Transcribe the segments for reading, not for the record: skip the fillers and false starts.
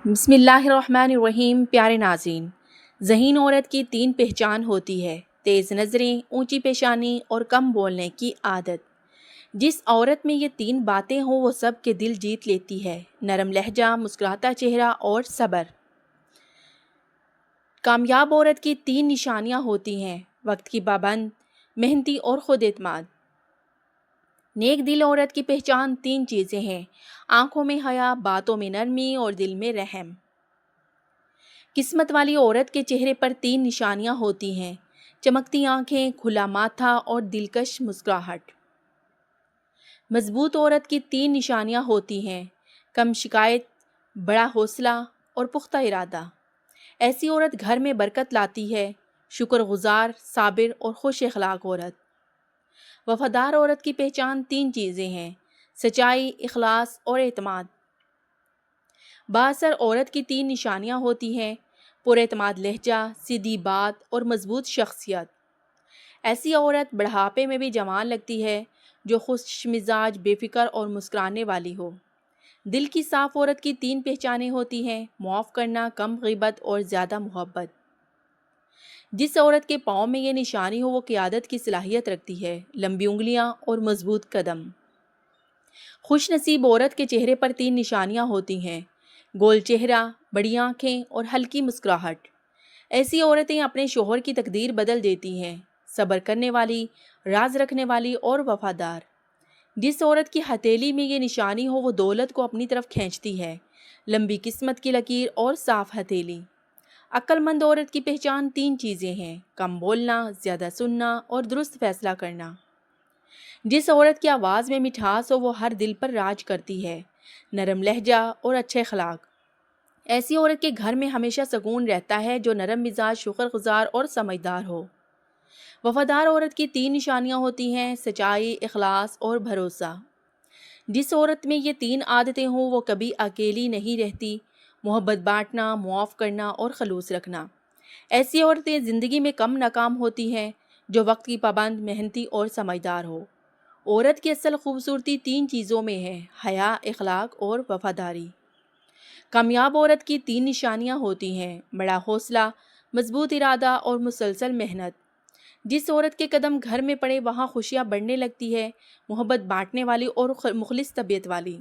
بسم اللہ الرحمن الرحیم۔ پیارے ناظرین، ذہین عورت کی 3 پہچان ہوتی ہے: تیز نظریں، اونچی پیشانی اور کم بولنے کی عادت۔ جس عورت میں یہ 3 باتیں ہوں وہ سب کے دل جیت لیتی ہے: نرم لہجہ، مسکراتا چہرہ اور صبر۔ کامیاب عورت کی 3 نشانیاں ہوتی ہیں: وقت کی پابند، محنتی اور خود اعتماد۔ نیک دل عورت کی پہچان 3 چیزیں ہیں: آنکھوں میں حیا، باتوں میں نرمی اور دل میں رحم۔ قسمت والی عورت کے چہرے پر 3 نشانیاں ہوتی ہیں: چمکتی آنکھیں، کھلا ماتھا اور دلکش مسکراہٹ۔ مضبوط عورت کی 3 نشانیاں ہوتی ہیں: کم شکایت، بڑا حوصلہ اور پختہ ارادہ۔ ایسی عورت گھر میں برکت لاتی ہے: شکر گزار، صابر اور خوش اخلاق عورت۔ وفادار عورت کی پہچان 3 چیزیں ہیں: سچائی، اخلاص اور اعتماد۔ بااثر عورت کی 3 نشانیاں ہوتی ہیں: پر اعتماد لہجہ، سیدھی بات اور مضبوط شخصیت۔ ایسی عورت بڑھاپے میں بھی جوان لگتی ہے، جو خوش مزاج، بے فکر اور مسکرانے والی ہو۔ دل کی صاف عورت کی 3 پہچانیں ہوتی ہیں: معاف کرنا، کم غیبت اور زیادہ محبت۔ جس عورت کے پاؤں میں یہ نشانی ہو وہ قیادت کی صلاحیت رکھتی ہے: لمبی انگلیاں اور مضبوط قدم۔ خوش نصیب عورت کے چہرے پر 3 نشانیاں ہوتی ہیں: گول چہرہ، بڑی آنکھیں اور ہلکی مسکراہٹ۔ ایسی عورتیں اپنے شوہر کی تقدیر بدل دیتی ہیں: صبر کرنے والی، راز رکھنے والی اور وفادار۔ جس عورت کی ہتھیلی میں یہ نشانی ہو وہ دولت کو اپنی طرف کھینچتی ہے: لمبی قسمت کی لکیر اور صاف ہتھیلی۔ عقل مند عورت کی پہچان 3 چیزیں ہیں: کم بولنا، زیادہ سننا اور درست فیصلہ کرنا۔ جس عورت کی آواز میں مٹھاس ہو وہ ہر دل پر راج کرتی ہے: نرم لہجہ اور اچھے اخلاق۔ ایسی عورت کے گھر میں ہمیشہ سکون رہتا ہے جو نرم مزاج، شکر گزار اور سمجھدار ہو۔ وفادار عورت کی 3 نشانیاں ہوتی ہیں: سچائی، اخلاص اور بھروسہ۔ جس عورت میں یہ 3 عادتیں ہوں وہ کبھی اکیلی نہیں رہتی: محبت بانٹنا، معاف کرنا اور خلوص رکھنا۔ ایسی عورتیں زندگی میں کم ناکام ہوتی ہیں جو وقت کی پابند، محنتی اور سمجھدار ہو۔ عورت کی اصل خوبصورتی 3 چیزوں میں ہے: حیا، اخلاق اور وفاداری۔ کامیاب عورت کی 3 نشانیاں ہوتی ہیں: بڑا حوصلہ، مضبوط ارادہ اور مسلسل محنت۔ جس عورت کے قدم گھر میں پڑے وہاں خوشیاں بڑھنے لگتی ہے: محبت بانٹنے والی اور مخلص طبیعت والی۔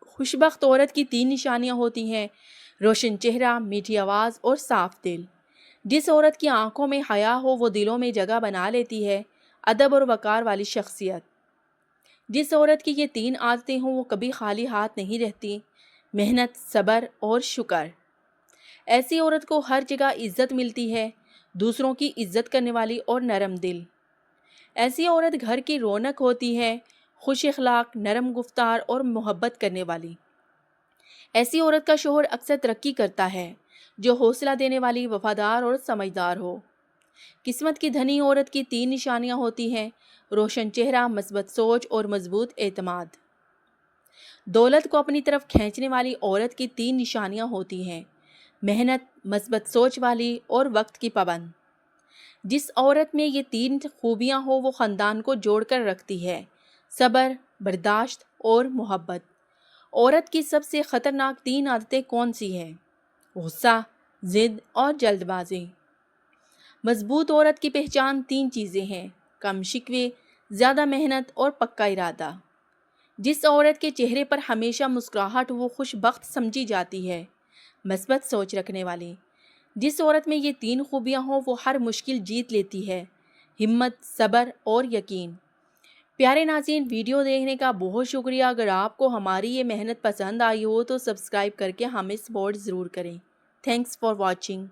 خوش بخت عورت کی 3 نشانیاں ہوتی ہیں: روشن چہرہ، میٹھی آواز اور صاف دل۔ جس عورت کی آنکھوں میں حیا ہو وہ دلوں میں جگہ بنا لیتی ہے: ادب اور وقار والی شخصیت۔ جس عورت کی یہ 3 عادتیں ہوں وہ کبھی خالی ہاتھ نہیں رہتی: محنت، صبر اور شکر۔ ایسی عورت کو ہر جگہ عزت ملتی ہے: دوسروں کی عزت کرنے والی اور نرم دل۔ ایسی عورت گھر کی رونق ہوتی ہے: خوش اخلاق، نرم گفتار اور محبت کرنے والی۔ ایسی عورت کا شوہر اکثر ترقی کرتا ہے جو حوصلہ دینے والی، وفادار اور سمجھدار ہو۔ قسمت کی دھنی عورت کی 3 نشانیاں ہوتی ہیں: روشن چہرہ، مثبت سوچ اور مضبوط اعتماد۔ دولت کو اپنی طرف کھینچنے والی عورت کی 3 نشانیاں ہوتی ہیں: محنت، مثبت سوچ والی اور وقت کی پابند۔ جس عورت میں یہ 3 خوبیاں ہوں وہ خاندان کو جوڑ کر رکھتی ہے: صبر، برداشت اور محبت۔ عورت کی سب سے خطرناک 3 عادتیں کون سی ہیں؟ غصہ، ضد اور جلد بازی۔ مضبوط عورت کی پہچان 3 چیزیں ہیں: کم شکوے، زیادہ محنت اور پکا ارادہ۔ جس عورت کے چہرے پر ہمیشہ مسکراہٹ وہ خوش بخت سمجھی جاتی ہے: مثبت سوچ رکھنے والی۔ جس عورت میں یہ 3 خوبیاں ہوں وہ ہر مشکل جیت لیتی ہے: ہمت، صبر اور یقین۔ پیارے ناظرین، ویڈیو دیکھنے کا بہت شکریہ۔ اگر آپ کو ہماری یہ محنت پسند آئی ہو تو سبسکرائب کر کے ہمیں سپورٹ ضرور کریں۔ Thanks for watching.